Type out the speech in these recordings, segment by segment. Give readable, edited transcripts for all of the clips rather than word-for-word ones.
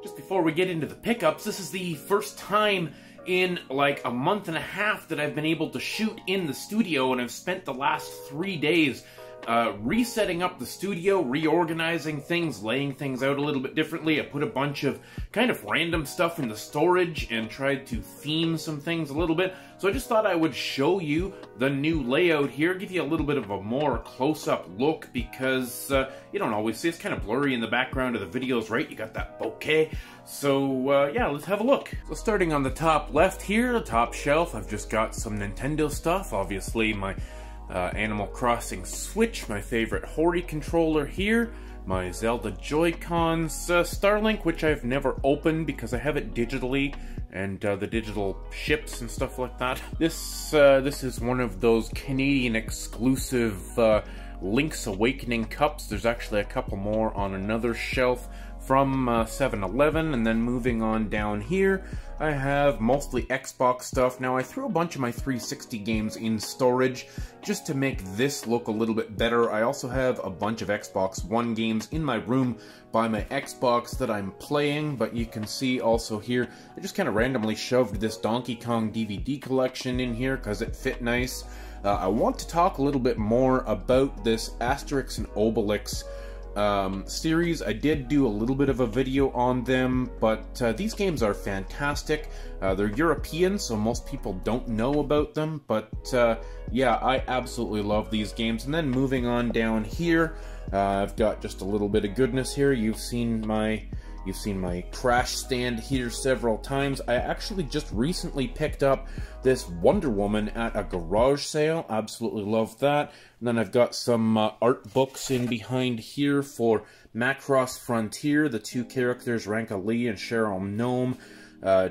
Just before we get into the pickups, this is the first time in like a month and a half that I've been able to shoot in the studio, and I've spent the last 3 days resetting up the studio, reorganizing things, laying things out a little bit differently. I put a bunch of kind of random stuff in the storage and tried to theme some things a little bit. So I just thought I would show you the new layout here, give you a little bit of a more close-up look, because you don't always see, it's kind of blurry in the background of the videos, right? You got that bokeh. So yeah, let's have a look. So starting on the top left here, the top shelf, I've just got some Nintendo stuff. Obviously my Animal Crossing Switch, my favorite Hori controller here, my Zelda Joy-Cons, Starlink, which I've never opened because I have it digitally, and the digital ships and stuff like that. This is one of those Canadian exclusive Link's Awakening cups. There's actually a couple more on another shelf from 7-Eleven, and then moving on down here, I have mostly Xbox stuff. Now, I threw a bunch of my 360 games in storage just to make this look a little bit better. I also have a bunch of Xbox One games in my room by my Xbox that I'm playing, but you can see also here, I just kind of randomly shoved this Donkey Kong DVD collection in here because it fit nice. I want to talk a little bit more about this Asterix and Obelix series. I did do a little bit of a video on them, but these games are fantastic. They're European, so most people don't know about them, but yeah, I absolutely love these games. And then moving on down here, I've got just a little bit of goodness here. You've seen my crash stand here several times. I actually just recently picked up this Wonder Woman at a garage sale. Absolutely love that. And then I've got some art books in behind here for Macross Frontier, the two characters, Ranka Lee and Cheryl Gnome.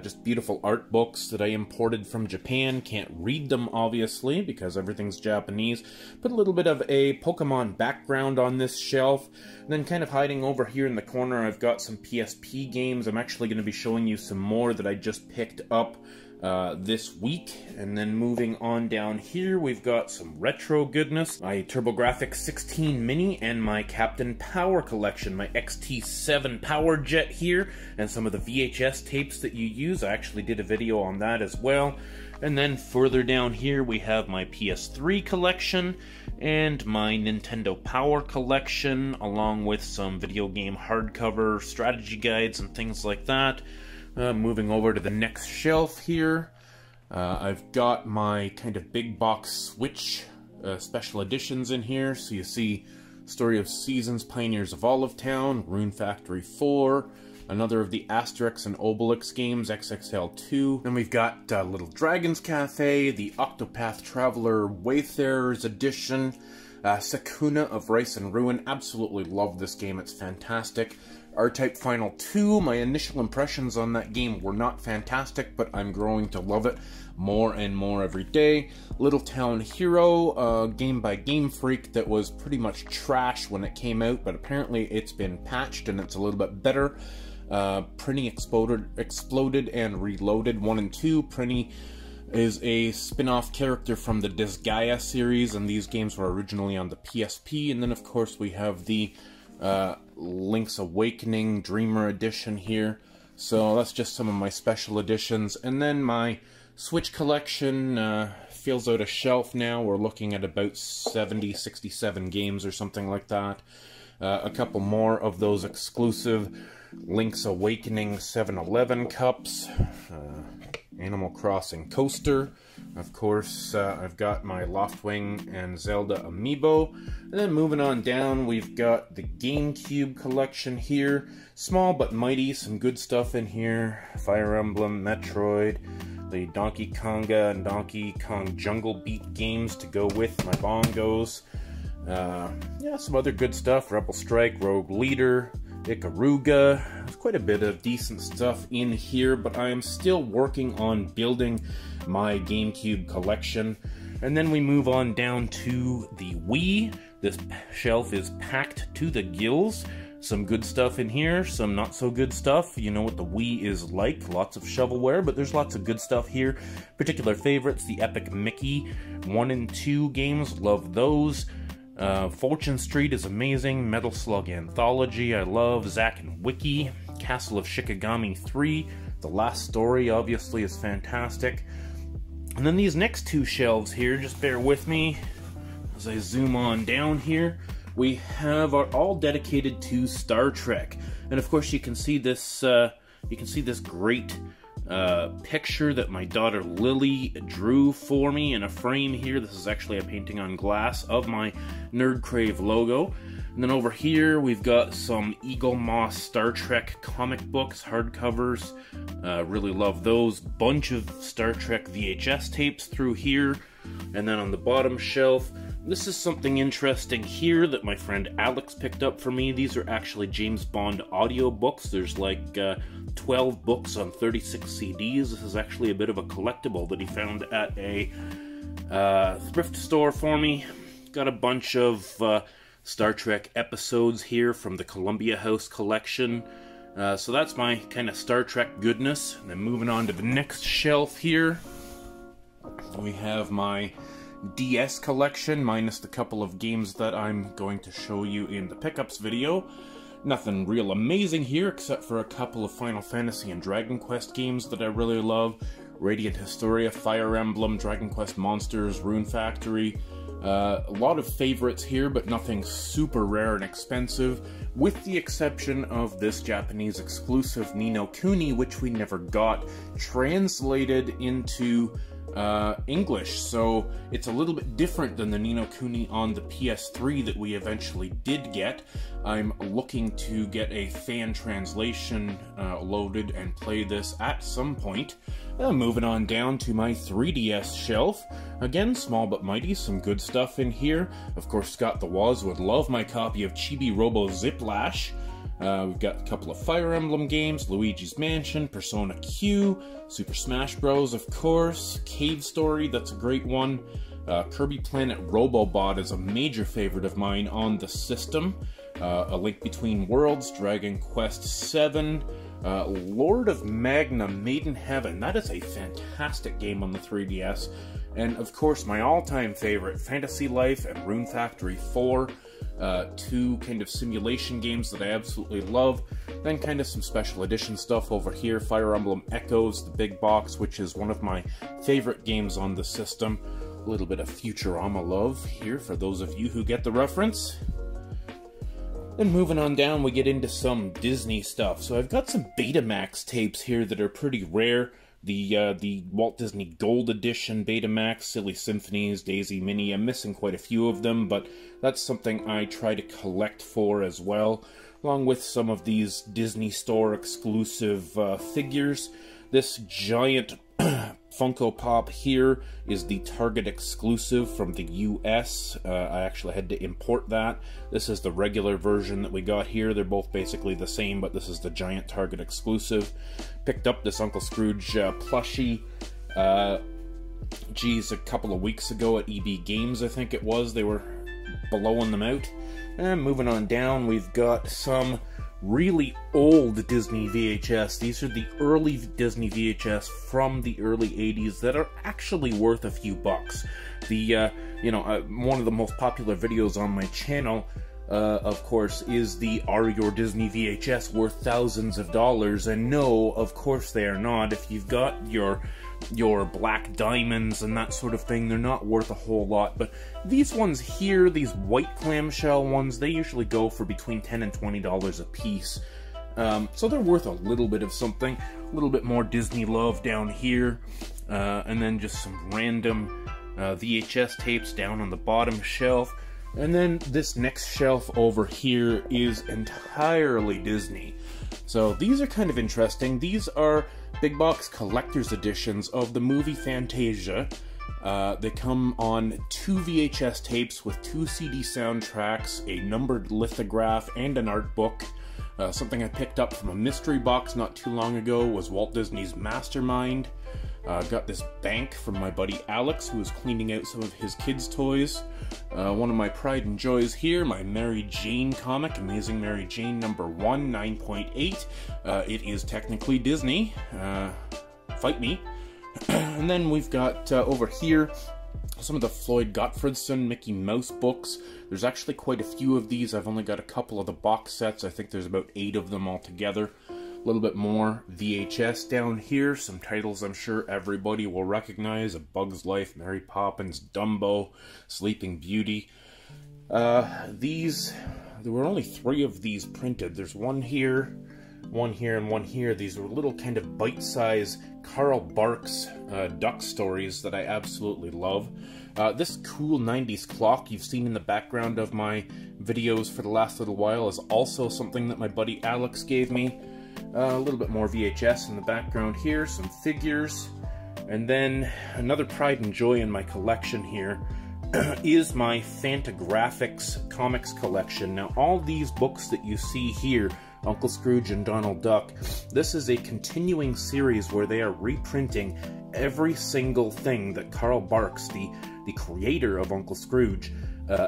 Just beautiful art books that I imported from Japan. Can't read them, obviously, because everything's Japanese. Put a little bit of a Pokemon background on this shelf. And then kind of hiding over here in the corner, I've got some PSP games. I'm actually going to be showing you some more that I just picked up this week. And then moving on down here, we've got some retro goodness. My TurboGrafx 16 Mini and my Captain Power collection, my XT7 Power Jet here, and some of the VHS tapes that you use. I actually did a video on that as well. And then further down here, we have my PS3 collection and my Nintendo Power collection, along with some video game hardcover strategy guides and things like that. Moving over to the next shelf here, I've got my kind of big box Switch special editions in here. So you see Story of Seasons, Pioneers of Olive Town, Rune Factory 4, another of the Asterix and Obelix games, XXL2. Then we've got Little Dragon's Cafe, the Octopath Traveler Wayfarer's Edition, Sakuna of Rice and Ruin. Absolutely love this game, it's fantastic. R-Type Final 2, my initial impressions on that game were not fantastic, but I'm growing to love it more and more every day. Little Town Hero, game by Game Freak that was pretty much trash when it came out, but apparently it's been patched and it's a little bit better. Prinny Exploded and Reloaded 1 and 2. Prinny is a spin-off character from the Disgaea series, and these games were originally on the PSP. And then of course we have the Link's Awakening Dreamer Edition here. So that's just some of my special editions. And then my Switch collection fills out a shelf now. We're looking at about 70, 67 games or something like that. A couple more of those exclusive Link's Awakening 7-Eleven cups. Animal Crossing coaster. Of course, I've got my Loftwing and Zelda amiibo. And then moving on down, we've got the GameCube collection here. Small but mighty, some good stuff in here. Fire Emblem, Metroid, the Donkey Konga and Donkey Kong Jungle Beat games to go with my bongos. Yeah, some other good stuff. Rebel Strike, Rogue Leader, Ikaruga. There's quite a bit of decent stuff in here, but I am still working on building my GameCube collection. And then we move on down to the Wii. This shelf is packed to the gills. Some good stuff in here, some not so good stuff. You know what the Wii is like, lots of shovelware, but there's lots of good stuff here. Particular favorites, the Epic Mickey 1 and 2 games, love those. Fortune Street is amazing. Metal Slug Anthology, I love. Zack and Wiki. Castle of Shikigami 3. The last story, obviously, is fantastic. And then these next two shelves here, just bear with me as I zoom on down here. We have are all dedicated to Star Trek, and of course you can see this. Great picture that my daughter Lily drew for me in a frame here. This is actually a painting on glass of my NerdCrave logo. And then over here we've got some Eagle Moss Star Trek comic books, hardcovers. Really love those. Bunch of Star Trek VHS tapes through here. And then on the bottom shelf, this is something interesting here that my friend Alex picked up for me. These are actually James Bond audio books. There's like 12 books on 36 CDs. This is actually a bit of a collectible that he found at a thrift store for me. Got a bunch of Star Trek episodes here from the Columbia House collection. So that's my kind of Star Trek goodness. And then moving on to the next shelf here, we have my DS collection, minus the couple of games that I'm going to show you in the pickups video. Nothing real amazing here, except for a couple of Final Fantasy and Dragon Quest games that I really love. Radiant Historia, Fire Emblem, Dragon Quest Monsters, Rune Factory. A lot of favorites here, but nothing super rare and expensive, with the exception of this Japanese exclusive Ni no Kuni, which we never got translated into English, so it's a little bit different than the Ni no Kuni on the PS3 that we eventually did get. I'm looking to get a fan translation loaded and play this at some point. Moving on down to my 3DS shelf. Again, small but mighty, some good stuff in here. Of course, Scott the Woz would love my copy of Chibi Robo Ziplash. We've got a couple of Fire Emblem games, Luigi's Mansion, Persona Q, Super Smash Bros, of course, Cave Story, that's a great one. Kirby Planet Robobot is a major favorite of mine on the system. A Link Between Worlds, Dragon Quest VII, Lord of Magna, Maiden Heaven, that is a fantastic game on the 3DS. And of course, my all-time favorite, Fantasy Life and Rune Factory 4. Two kind of simulation games that I absolutely love. Then kind of some special edition stuff over here. Fire Emblem Echoes, the big box, which is one of my favorite games on the system. A little bit of Futurama love here for those of you who get the reference. Then moving on down, we get into some Disney stuff. So I've got some Betamax tapes here that are pretty rare. The Walt Disney Gold Edition Betamax, Silly Symphonies, Daisy Mini. I'm missing quite a few of them, but that's something I try to collect for as well, along with some of these Disney Store exclusive figures. This giant Funko Pop here is the Target exclusive from the US. I actually had to import that. This is the regular version that we got here. They're both basically the same, but this is the giant Target exclusive. Picked up this Uncle Scrooge plushie, geez, a couple of weeks ago at EB Games, I think it was. They were blowing them out. And moving on down, we've got some really old Disney VHS. These are the early Disney VHS from the early 80s that are actually worth a few bucks. The, one of the most popular videos on my channel, of course, is the Are Your Disney VHS Worth Thousands of Dollars? And no, of course they are not. If you've got your black diamonds and that sort of thing, they're not worth a whole lot. But these ones here, these white clamshell ones, they usually go for between $10 and $20 a piece. So they're worth a little bit of something. A little bit more Disney love down here. And then just some random VHS tapes down on the bottom shelf. And then this next shelf over here is entirely Disney. So these are kind of interesting. These are big box collector's editions of the movie Fantasia. They come on 2 VHS tapes with 2 CD soundtracks, a numbered lithograph, and an art book. Something I picked up from a mystery box not too long ago was Walt Disney's Mastermind. Got this bank from my buddy Alex, who was cleaning out some of his kids' toys. One of my pride and joys here, my Mary Jane comic, Amazing Mary Jane number 1, 9.8. It is technically Disney. Fight me. And then we've got over here some of the Floyd Gottfredson Mickey Mouse books. There's actually quite a few of these. I've only got a couple of the box sets. I think there's about 8 of them altogether. A little bit more VHS down here. Some titles I'm sure everybody will recognize. A Bug's Life, Mary Poppins, Dumbo, Sleeping Beauty. There were only 3 of these printed. There's one here, and one here. These were little kind of bite-sized Carl Barks duck stories that I absolutely love. This cool 90s clock you've seen in the background of my videos for the last little while is also something that my buddy Alex gave me. A little bit more VHS in the background here, some figures, and then another pride and joy in my collection here is my Fantagraphics comics collection. Now, all these books that you see here, Uncle Scrooge and Donald Duck, this is a continuing series where they are reprinting every single thing that Carl Barks, the creator of Uncle Scrooge,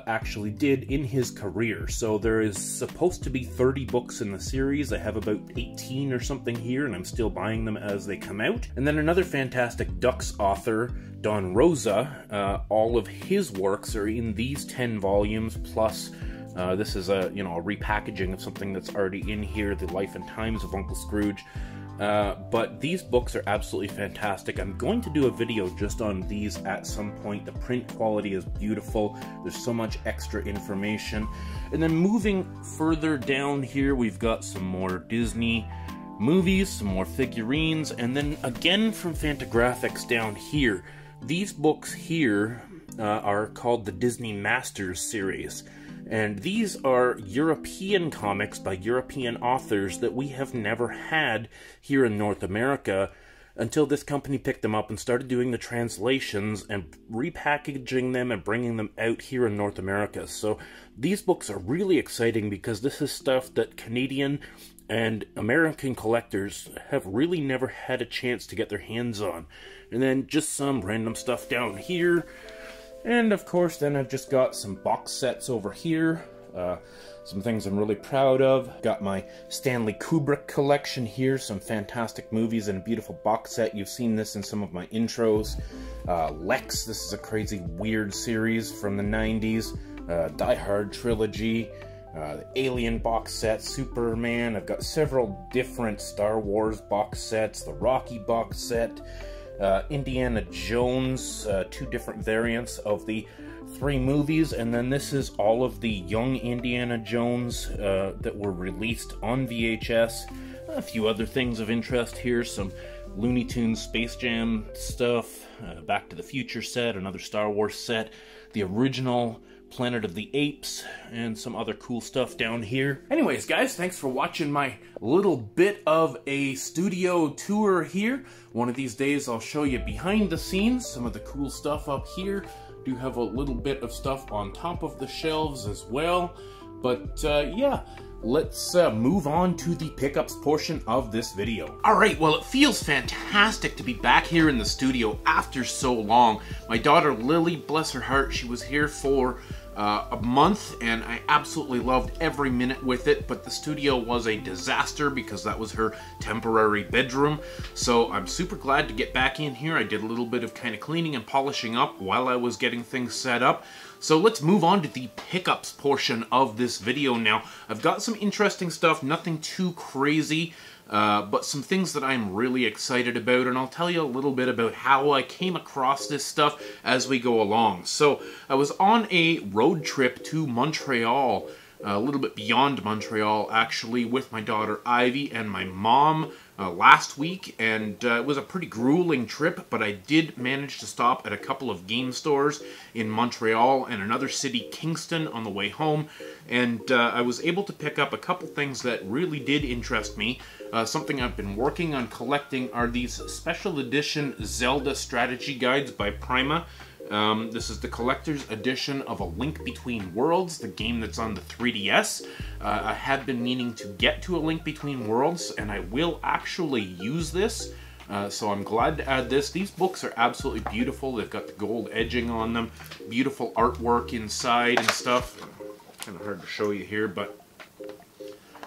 actually did in his career. So there is supposed to be 30 books in the series. I have about 18 or something here, and I'm still buying them as they come out. And then another fantastic Ducks author, Don Rosa, all of his works are in these 10 volumes, plus this is a repackaging of something that's already in here, The Life and Times of Uncle Scrooge. But these books are absolutely fantastic. I'm going to do a video just on these at some point. The print quality is beautiful. There's so much extra information. And then moving further down here, we've got some more Disney movies, some more figurines, and then again from Fantagraphics down here. These books here are called the Disney Masters series. And these are European comics by European authors that we have never had here in North America until this company picked them up and started doing the translations and repackaging them and bringing them out here in North America. So these books are really exciting because this is stuff that Canadian and American collectors have really never had a chance to get their hands on. And then just some random stuff down here. And of course, then I've just got some box sets over here, some things I'm really proud of. Got my Stanley Kubrick collection here, some fantastic movies and a beautiful box set. You've seen this in some of my intros. Lex, this is a crazy weird series from the 90s. Die Hard trilogy, the Alien box set, Superman. I've got several different Star Wars box sets, the Rocky box set. Indiana Jones, 2 different variants of the 3 movies, and then this is all of the young Indiana Jones that were released on VHS. A few other things of interest here, some Looney Tunes Space Jam stuff, Back to the Future set, another Star Wars set, the original Planet of the Apes, and some other cool stuff down here. Anyways, guys, thanks for watching my little bit of a studio tour here. One of these days I'll show you behind the scenes, some of the cool stuff up here. Do have a little bit of stuff on top of the shelves as well. But yeah, let's move on to the pickups portion of this video. Alright, well, it feels fantastic to be back here in the studio after so long. My daughter Lily, bless her heart, she was here for a month, and I absolutely loved every minute with it, but the studio was a disaster because that was her temporary bedroom. So I'm super glad to get back in here. I did a little bit of kind of cleaning and polishing up while I was getting things set up. So let's move on to the pickups portion of this video now. I've got some interesting stuff, nothing too crazy, but some things that I'm really excited about, and I'll tell you a little bit about how I came across this stuff as we go along. So I was on a road trip to Montreal, a little bit beyond Montreal actually, with my daughter Ivy and my mom last week, and it was a pretty grueling trip, but I did manage to stop at a couple of game stores in Montreal and another city, Kingston, on the way home, and I was able to pick up a couple things that really did interest me. Something I've been working on collecting are these special edition Zelda strategy guides by Prima. This is the collector's edition of A Link Between Worlds, the game that's on the 3DS. I have been meaning to get to A Link Between Worlds, and I will actually use this. So I'm glad to add this. These books are absolutely beautiful. They've got the gold edging on them, beautiful artwork inside and stuff. Kind of hard to show you here, but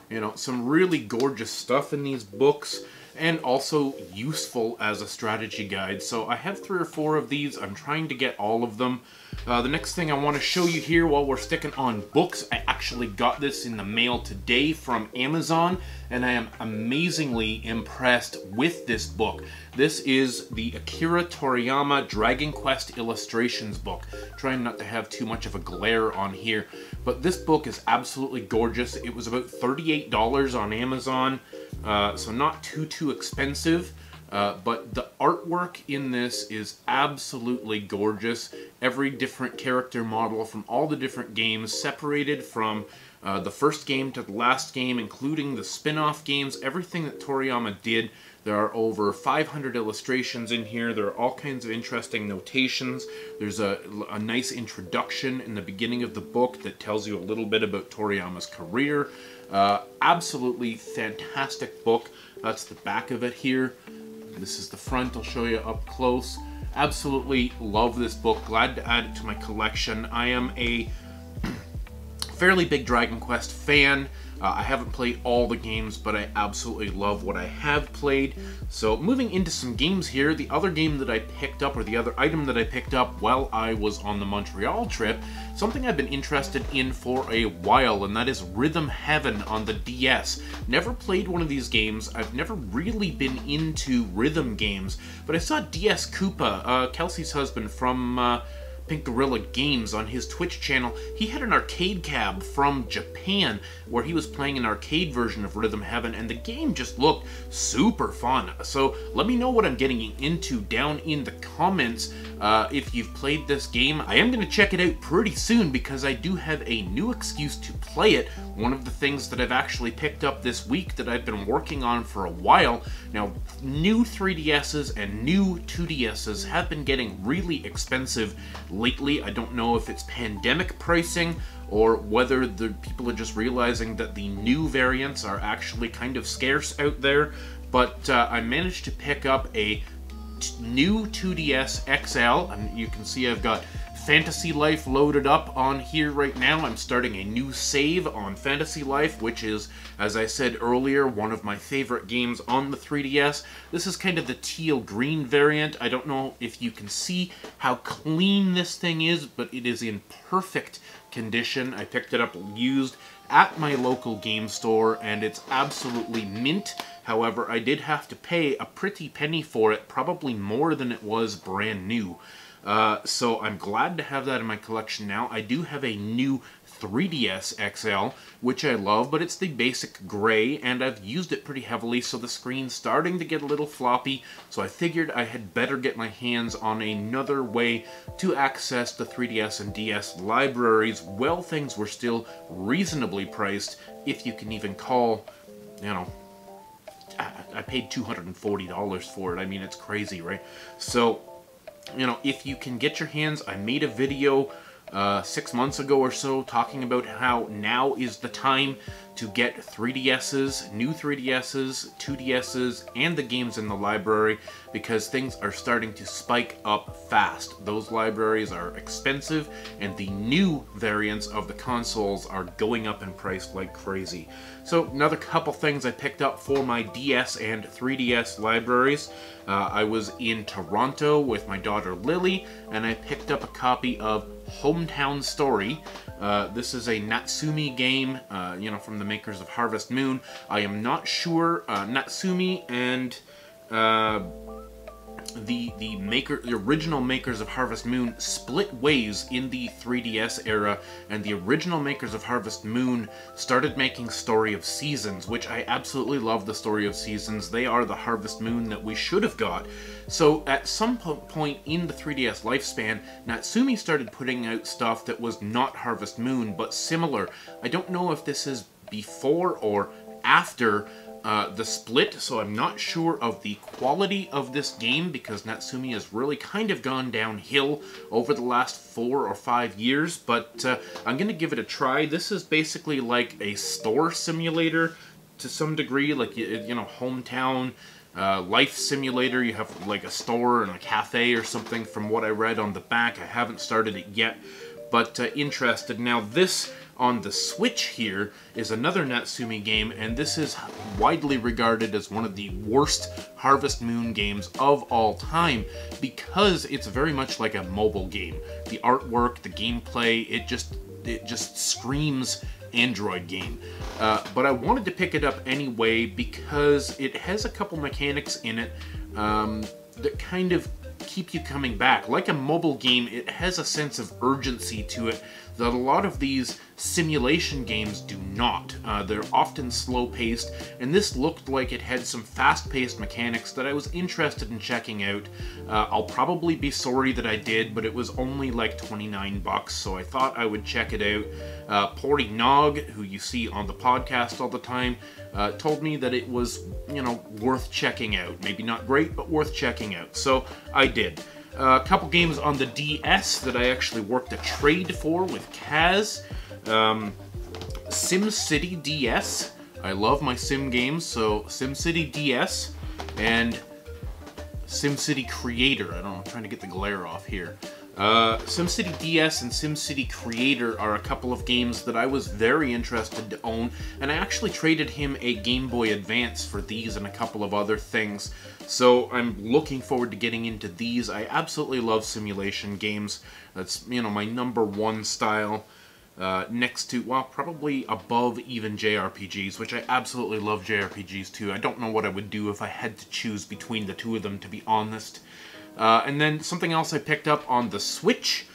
you know, some really gorgeous stuff in these books. and also useful as a strategy guide. So I have 3 or 4 of these. I'm trying to get all of them. The next thing I want to show you here while we're sticking on books, I actually got this in the mail today from Amazon, and I am amazingly impressed with this book. This is the Akira Toriyama Dragon Quest Illustrations book. Trying not to have too much of a glare on here, but this book is absolutely gorgeous. It was about $38 on Amazon, so not too expensive. But the artwork in this is absolutely gorgeous. Every different character model from all the different games, separated from the first game to the last game, including the spin-off games, everything that Toriyama did. There are over 500 illustrations in here. There are all kinds of interesting notations. There's a nice introduction in the beginning of the book that tells you a little bit about Toriyama's career. Absolutely fantastic book. That's the back of it here. This is the front. I'll show you up close. Absolutely love this book. Glad to add it to my collection. I am a fairly big Dragon Quest fan. I haven't played all the games, but I absolutely love what I have played. So moving into some games here, the other game that I picked up, or the other item that I picked up while I was on the Montreal trip, something I've been interested in for a while, and that is Rhythm Heaven on the DS. Never played one of these games. I've never really been into rhythm games, but I saw DS Koopa, Kelsey's husband from Pink Gorilla Games, on his Twitch channel. He had an arcade cab from Japan where he was playing an arcade version of Rhythm Heaven, and the game just looked super fun. So let me know what I'm getting into down in the comments if you've played this game. I am going to check it out pretty soon because I do have a new excuse to play it. One of the things that I've actually picked up this week that I've been working on for a while. Now, new 3DSs and new 2DSs have been getting really expensive lately. I don't know if it's pandemic pricing or whether the people are just realizing that the new variants are actually kind of scarce out there, but I managed to pick up a new 2DS XL, and you can see I've got Fantasy Life loaded up on here right now. I'm starting a new save on Fantasy Life, which is, as I said earlier, one of my favorite games on the 3DS. This is kind of the teal green variant. I don't know if you can see how clean this thing is, but it is in perfect condition. I picked it up used at my local game store, and it's absolutely mint. However, I did have to pay a pretty penny for it, probably more than it was brand new. So I'm glad to have that in my collection now. I do have a new 3DS XL, which I love, but it's the basic gray, and I've used it pretty heavily, so the screen's starting to get a little floppy, so I figured I had better get my hands on another way to access the 3DS and DS libraries while things were still reasonably priced, if you can even call, you know, I paid $240 for it. I mean, it's crazy, right? So, you know, if you can get your hands, I made a video 6 months ago or so talking about how now is the time to get 3DSs, new 3DSs, 2DSs, and the games in the library, because things are starting to spike up fast. Those libraries are expensive, and the new variants of the consoles are going up in price like crazy. So another couple things I picked up for my DS and 3DS libraries. I was in Toronto with my daughter Lily, and I picked up a copy of Hometown Story. This is a Natsumi game, you know, from the makers of Harvest Moon. I am not sure, Natsumi and the original makers of Harvest Moon split ways in the 3DS era, and the original makers of Harvest Moon started making Story of Seasons, which I absolutely love. The Story of Seasons. They are the Harvest Moon that we should have got. So at some point in the 3DS lifespan, Natsumi started putting out stuff that was not Harvest Moon, but similar. I don't know if this is before or after the split, so I'm not sure of the quality of this game, because Natsumi has really kind of gone downhill over the last 4 or 5 years, but I'm going to give it a try. This is basically like a store simulator to some degree, like, you know, Hometown Life Simulator. You have like a store and a cafe or something from what I read on the back. I haven't started it yet, but interested. Now this on the Switch here is another Natsume game, and this is widely regarded as one of the worst Harvest Moon games of all time because it's very much like a mobile game. The artwork, the gameplay, it just screams Android game. But I wanted to pick it up anyway because it has a couple mechanics in it that kind of keep you coming back. Like a mobile game, it has a sense of urgency to it that a lot of these simulation games do not. They're often slow-paced, and this looked like it had some fast-paced mechanics that I was interested in checking out. I'll probably be sorry that I did, but it was only like 29 bucks, so I thought I would check it out. Pori Nog, who you see on the podcast all the time, told me that it was, you know, worth checking out. Maybe not great, but worth checking out. So I did. A couple games on the DS that I actually worked a trade for with Kaz. SimCity DS. I love my sim games, so SimCity DS and SimCity Creator. I don't know, I'm trying to get the glare off here. SimCity DS and SimCity Creator are a couple of games that I was very interested to own, and I actually traded him a Game Boy Advance for these and a couple of other things. So I'm looking forward to getting into these. I absolutely love simulation games. That's, you know, my #1 style. Next to, well, probably above even JRPGs, which I absolutely love JRPGs too. I don't know what I would do if I had to choose between the two of them, to be honest. And then something else I picked up on the Switch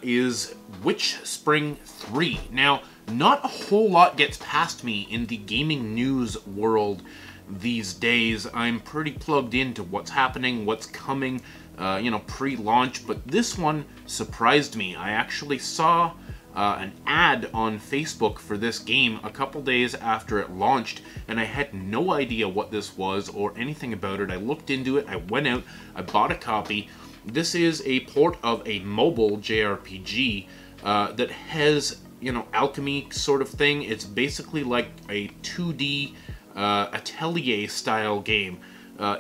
is Witch Spring 3. Now, not a whole lot gets past me in the gaming news world these days. I'm pretty plugged into what's happening, what's coming, you know, pre-launch, but this one surprised me. I actually saw an ad on Facebook for this game a couple days after it launched, and I had no idea what this was or anything about it. I looked into it, I went out, I bought a copy. This is a port of a mobile JRPG that has, you know, alchemy sort of thing. It's basically like a 2D Atelier style game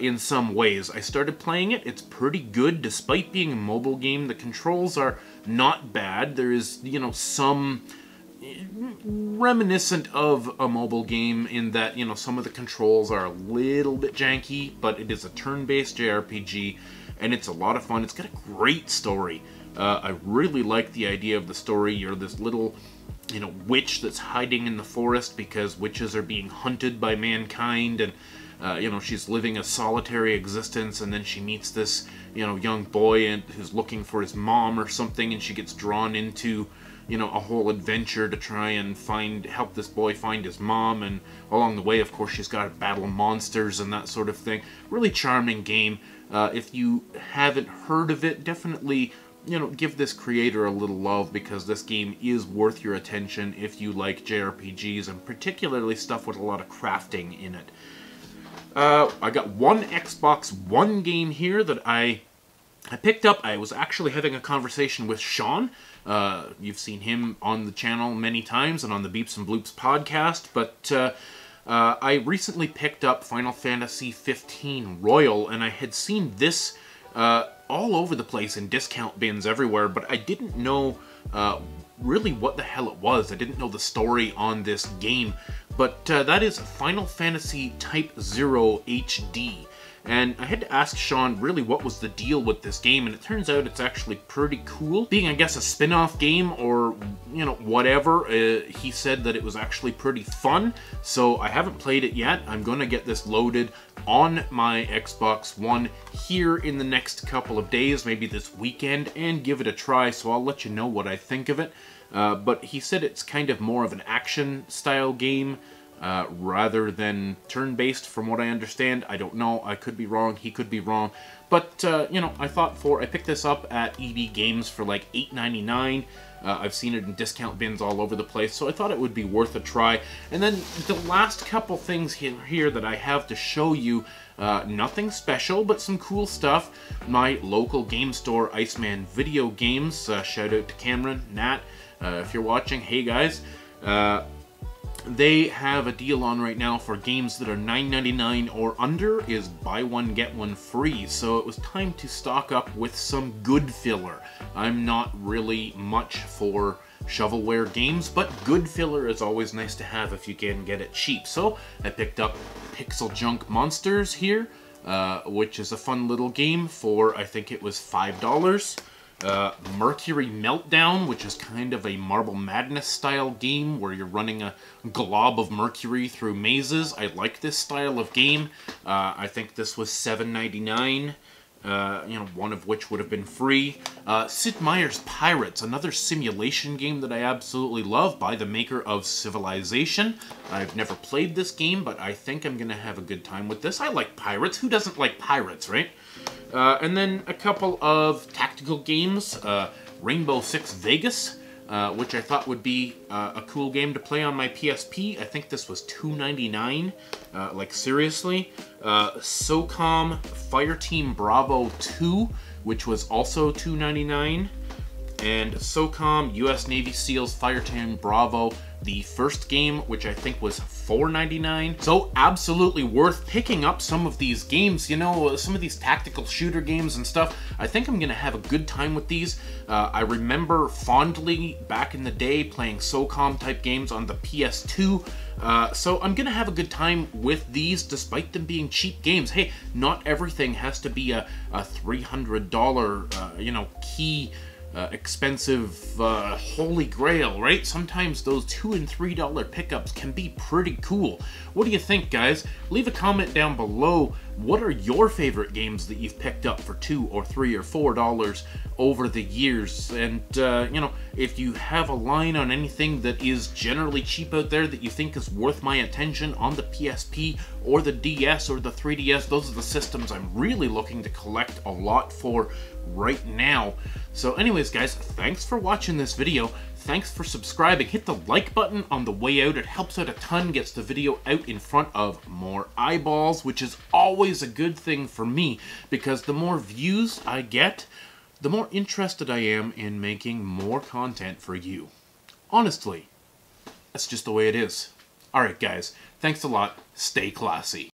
in some ways. I started playing it, it's pretty good despite being a mobile game. The controls are not bad. There is, you know, some reminiscent of a mobile game in that, you know, some of the controls are a little bit janky, but it is a turn-based JRPG, and it's a lot of fun. It's got a great story. I really like the idea of the story. You're this little, you know, witch that's hiding in the forest because witches are being hunted by mankind, and you know, she's living a solitary existence, and then she meets this, you know, young boy who's looking for his mom or something, and she gets drawn into, you know, a whole adventure to try and help this boy find his mom, and along the way, of course, she's got to battle monsters and that sort of thing. Really charming game. If you haven't heard of it, definitely, you know, give this creator a little love, because this game is worth your attention if you like JRPGs, and particularly stuff with a lot of crafting in it. I got one Xbox One game here that I picked up. I was actually having a conversation with Sean. You've seen him on the channel many times and on the Beeps and Bloops podcast, but I recently picked up Final Fantasy 15 Royal, and I had seen this all over the place in discount bins everywhere, but I didn't know really what the hell it was. I didn't know the story on this game, but that is Final Fantasy Type 0 HD. And I had to ask Sean really what was the deal with this game, and it turns out it's actually pretty cool. Being, I guess, a spin-off game or, you know, whatever, he said that it was actually pretty fun, so I haven't played it yet. I'm going to get this loaded on my Xbox One here in the next couple of days, maybe this weekend, and give it a try, so I'll let you know what I think of it. But he said it's kind of more of an action-style game, rather than turn-based, from what I understand. I don't know. I could be wrong. He could be wrong. But, you know, I picked this up at EB Games for like $8.99. I've seen it in discount bins all over the place, so I thought it would be worth a try. And then the last couple things here that I have to show you, nothing special, but some cool stuff. My local game store, Iceman Video Games. Shout out to Cameron, Nat, if you're watching. Hey, guys. They have a deal on right now for games that are $9.99 or under, is buy one, get one free. So it was time to stock up with some good filler. I'm not really much for shovelware games, but good filler is always nice to have if you can get it cheap. So I picked up Pixel Junk Monsters here, which is a fun little game for, I think it was $5. Mercury Meltdown, which is kind of a Marble Madness style game where you're running a glob of mercury through mazes. I like this style of game. I think this was $7.99. One of which would have been free. Sid Meier's Pirates, another simulation game that I absolutely love by the maker of Civilization. I've never played this game, but I think I'm going to have a good time with this. I like pirates. Who doesn't like pirates, right? And then a couple of tactical games. Rainbow Six Vegas, which I thought would be a cool game to play on my PSP. I think this was $2.99, like seriously. SOCOM Fireteam Bravo 2, which was also $2.99. And SOCOM US Navy SEALs Fireteam Bravo, the first game, which I think was $4.99. So absolutely worth picking up some of these games. You know, some of these tactical shooter games and stuff. I think I'm gonna have a good time with these. I remember fondly back in the day playing SOCOM type games on the PS2. So I'm gonna have a good time with these despite them being cheap games. Hey, not everything has to be a $300 key expensive holy grail, right? Sometimes those $2 and $3 pickups can be pretty cool. What do you think, guys? Leave a comment down below. What are your favorite games that you've picked up for $2 or $3 or $4 over the years? And if you have a line on anything that is generally cheap out there that you think is worth my attention on the PSP or the DS or the 3DS, those are the systems I'm really looking to collect a lot for right now. So anyways, guys, thanks for watching this video. Thanks for subscribing. Hit the like button on the way out. It helps out a ton, gets the video out in front of more eyeballs, which is always a good thing for me, because the more views I get, the more interested I am in making more content for you. Honestly, that's just the way it is. Alright guys, thanks a lot. Stay classy.